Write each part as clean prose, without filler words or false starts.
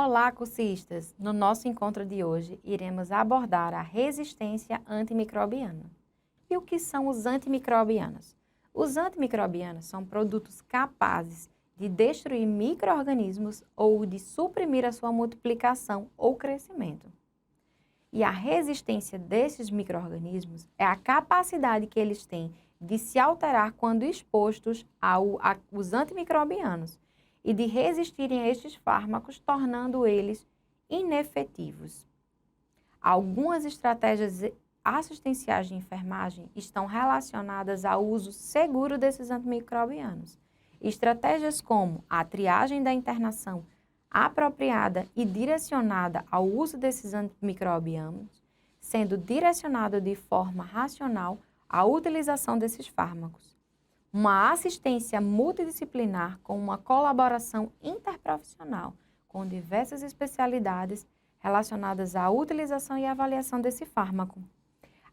Olá, cursinhos! No nosso encontro de hoje, iremos abordar a resistência antimicrobiana. E o que são os antimicrobianos? Os antimicrobianos são produtos capazes de destruir micro-organismos ou de suprimir a sua multiplicação ou crescimento. E a resistência desses micro-organismos é a capacidade que eles têm de se alterar quando expostos aos antimicrobianos e de resistirem a estes fármacos, tornando eles inefetivos. Algumas estratégias assistenciais de enfermagem estão relacionadas ao uso seguro desses antimicrobianos. Estratégias como a triagem da internação apropriada e direcionada ao uso desses antimicrobianos, sendo direcionada de forma racional à utilização desses fármacos. Uma assistência multidisciplinar com uma colaboração interprofissional com diversas especialidades relacionadas à utilização e avaliação desse fármaco.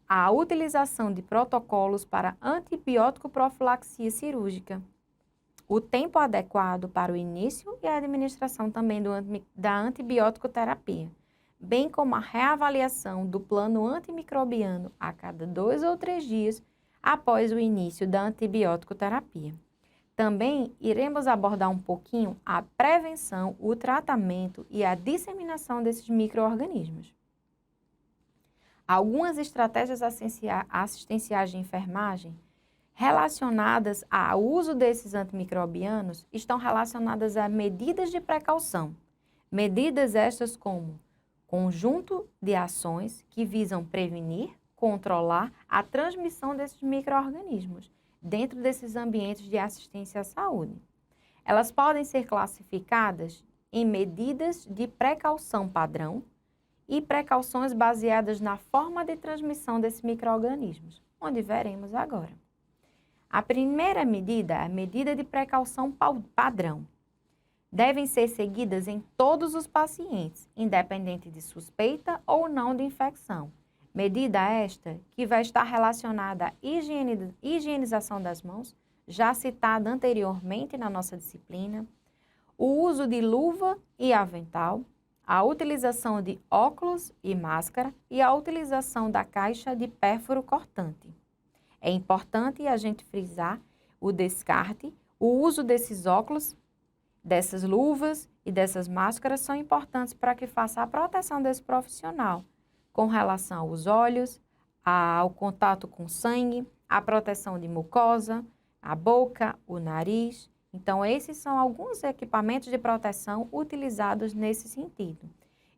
A utilização de protocolos para antibiótico profilaxia cirúrgica. O tempo adequado para o início e a administração também da antibiótico terapia, bem como a reavaliação do plano antimicrobiano a cada 2 ou 3 dias após o início da antibiótico terapia. Também iremos abordar um pouquinho a prevenção, o tratamento e a disseminação desses micro-organismos. Algumas estratégias assistenciais de enfermagem relacionadas ao uso desses antimicrobianos estão relacionadas a medidas de precaução. Medidas estas como conjunto de ações que visam prevenir, controlar a transmissão desses micro-organismos dentro desses ambientes de assistência à saúde. Elas podem ser classificadas em medidas de precaução padrão e precauções baseadas na forma de transmissão desses micro-organismos, onde veremos agora. A primeira medida é a medida de precaução padrão. Devem ser seguidas em todos os pacientes, independente de suspeita ou não de infecção. Medida esta que vai estar relacionada à higienização das mãos, já citada anteriormente na nossa disciplina, o uso de luva e avental, a utilização de óculos e máscara e a utilização da caixa de pérfuro cortante. É importante a gente frisar o descarte, o uso desses óculos, dessas luvas e dessas máscaras são importantes para que faça a proteção desse profissional, com relação aos olhos, ao contato com sangue, a proteção de mucosa, a boca, o nariz. Então, esses são alguns equipamentos de proteção utilizados nesse sentido.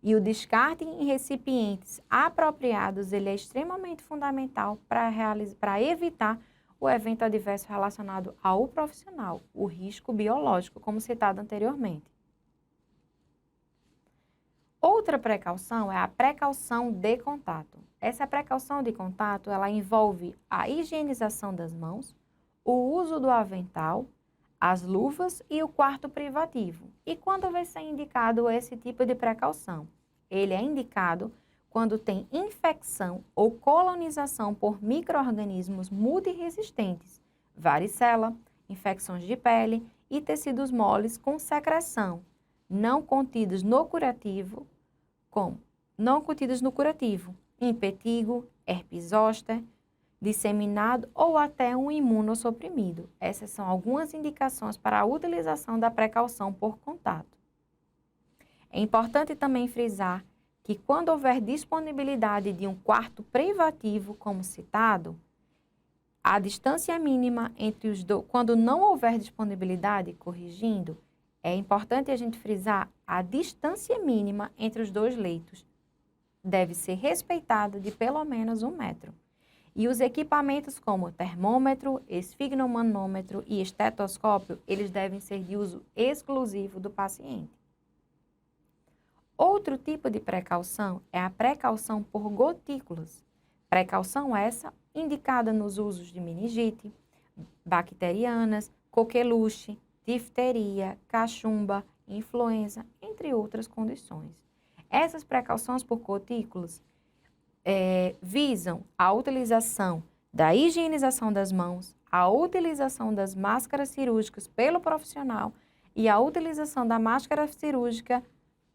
E o descarte em recipientes apropriados, ele é extremamente fundamental para evitar o evento adverso relacionado ao profissional, o risco biológico, como citado anteriormente. Outra precaução é a precaução de contato. Essa precaução de contato, ela envolve a higienização das mãos, o uso do avental, as luvas e o quarto privativo. E quando vai ser indicado esse tipo de precaução? Ele é indicado quando tem infecção ou colonização por micro-organismos multiresistentes, varicela, infecções de pele e tecidos moles com secreção, não contidos no curativo, impetigo, herpes zoster, disseminado ou até um imunossuprimido. Essas são algumas indicações para a utilização da precaução por contato. É importante também frisar que quando houver disponibilidade de um quarto privativo, como citado, a distância mínima entre os dois, quando não houver disponibilidade, corrigindo, é importante a gente frisar a distância mínima entre os dois leitos. Deve ser respeitada de pelo menos 1 metro. E os equipamentos como termômetro, esfigmomanômetro e estetoscópio, eles devem ser de uso exclusivo do paciente. Outro tipo de precaução é a precaução por gotículas. Precaução essa indicada nos usos de meningite, bacterianas, coqueluche, difteria, cachumba, influenza, entre outras condições. Essas precauções por gotículas visam a utilização da higienização das mãos, a utilização das máscaras cirúrgicas pelo profissional e a utilização da máscara cirúrgica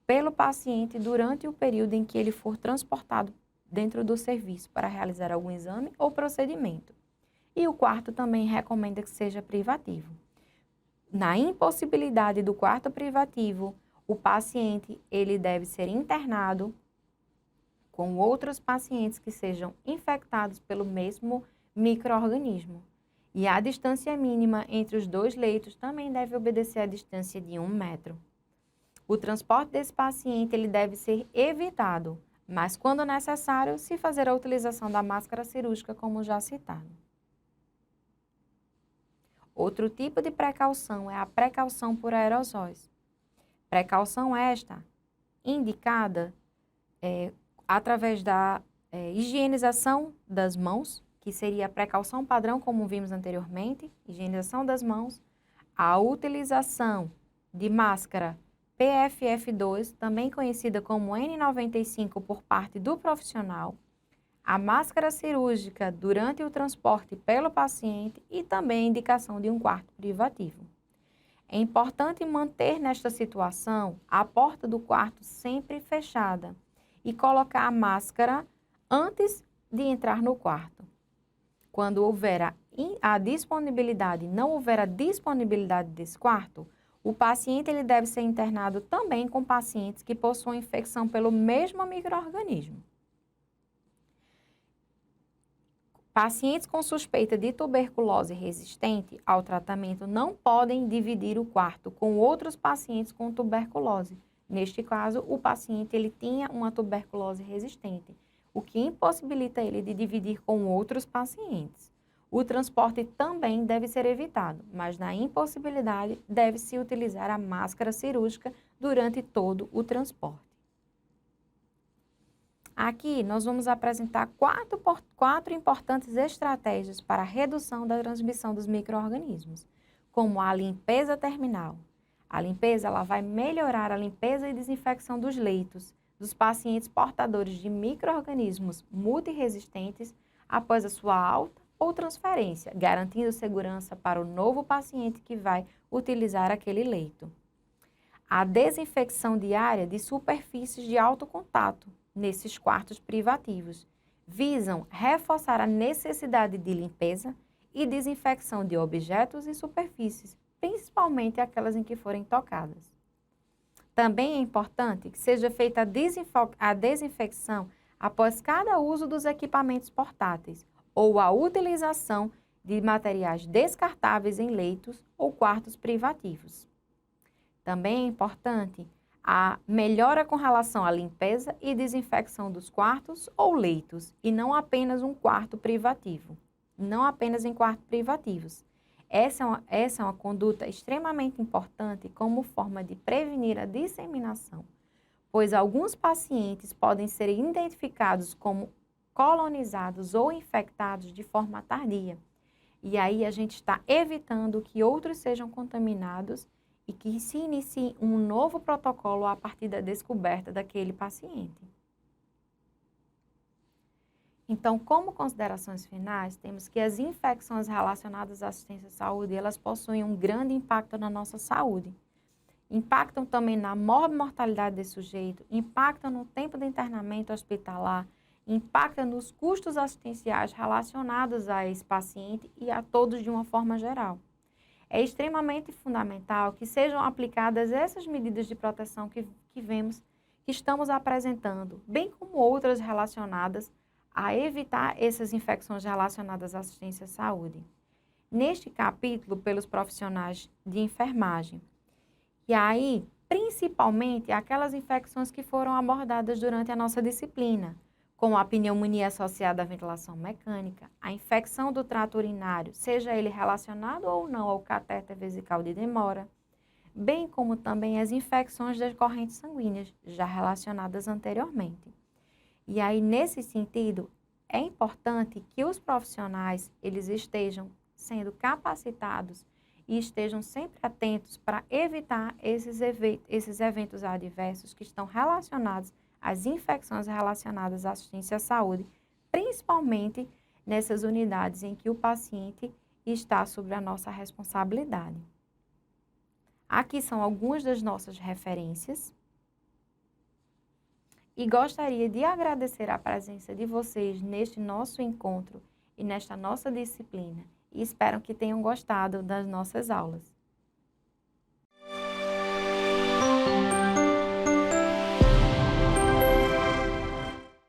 pelo paciente durante o período em que ele for transportado dentro do serviço para realizar algum exame ou procedimento. E o quarto também recomenda que seja privativo. Na impossibilidade do quarto privativo, o paciente ele deve ser internado com outros pacientes que sejam infectados pelo mesmo micro-organismo. E a distância mínima entre os dois leitos também deve obedecer à distância de 1 metro. O transporte desse paciente ele deve ser evitado, mas quando necessário, se fazer a utilização da máscara cirúrgica, como já citado. Outro tipo de precaução é a precaução por aerosóis. Precaução esta indicada através da higienização das mãos, que seria a precaução padrão, como vimos anteriormente, higienização das mãos, a utilização de máscara PFF2, também conhecida como N95 por parte do profissional, a máscara cirúrgica durante o transporte pelo paciente e também a indicação de um quarto privativo. É importante manter nesta situação a porta do quarto sempre fechada e colocar a máscara antes de entrar no quarto. Quando houver a disponibilidade, não houver a disponibilidade desse quarto, o paciente ele deve ser internado também com pacientes que possuem infecção pelo mesmo micro-organismo. Pacientes com suspeita de tuberculose resistente ao tratamento não podem dividir o quarto com outros pacientes com tuberculose. Neste caso, o paciente ele tinha uma tuberculose resistente, o que impossibilita ele de dividir com outros pacientes. O transporte também deve ser evitado, mas na impossibilidade deve-se utilizar a máscara cirúrgica durante todo o transporte. Aqui nós vamos apresentar quatro importantes estratégias para a redução da transmissão dos micro-organismos, como a limpeza terminal. A limpeza ela vai melhorar a limpeza e desinfecção dos leitos dos pacientes portadores de micro-organismos multiresistentes após a sua alta ou transferência, garantindo segurança para o novo paciente que vai utilizar aquele leito. A desinfecção diária de superfícies de alto contato nesses quartos privativos visam reforçar a necessidade de limpeza e desinfecção de objetos e superfícies, principalmente aquelas em que forem tocadas. Também é importante que seja feita a desinfecção após cada uso dos equipamentos portáteis ou a utilização de materiais descartáveis em leitos ou quartos privativos. Também é importante a melhora com relação à limpeza e desinfecção dos quartos ou leitos, e não apenas um quarto privativo, não apenas em quartos privativos. Essa é uma conduta extremamente importante como forma de prevenir a disseminação, pois alguns pacientes podem ser identificados como colonizados ou infectados de forma tardia. E aí a gente está evitando que outros sejam contaminados e que se inicie um novo protocolo a partir da descoberta daquele paciente. Então, como considerações finais, temos que as infecções relacionadas à assistência à saúde, elas possuem um grande impacto na nossa saúde. Impactam também na mortalidade desse sujeito, impactam no tempo de internamento hospitalar, impactam nos custos assistenciais relacionados a esse paciente e a todos de uma forma geral. É extremamente fundamental que sejam aplicadas essas medidas de proteção que estamos apresentando, bem como outras relacionadas a evitar essas infecções relacionadas à assistência à saúde. Neste capítulo, pelos profissionais de enfermagem. E aí, principalmente, aquelas infecções que foram abordadas durante a nossa disciplina, como a pneumonia associada à ventilação mecânica, a infecção do trato urinário, seja ele relacionado ou não ao catéter vesical de demora, bem como também as infecções das correntes sanguíneas, já relacionadas anteriormente. E aí, nesse sentido, é importante que os profissionais eles estejam sendo capacitados e estejam sempre atentos para evitar esses eventos adversos que estão relacionados às infecções relacionadas à assistência à saúde, principalmente nessas unidades em que o paciente está sob a nossa responsabilidade. Aqui são algumas das nossas referências. e gostaria de agradecer a presença de vocês neste nosso encontro e nesta nossa disciplina. E espero que tenham gostado das nossas aulas.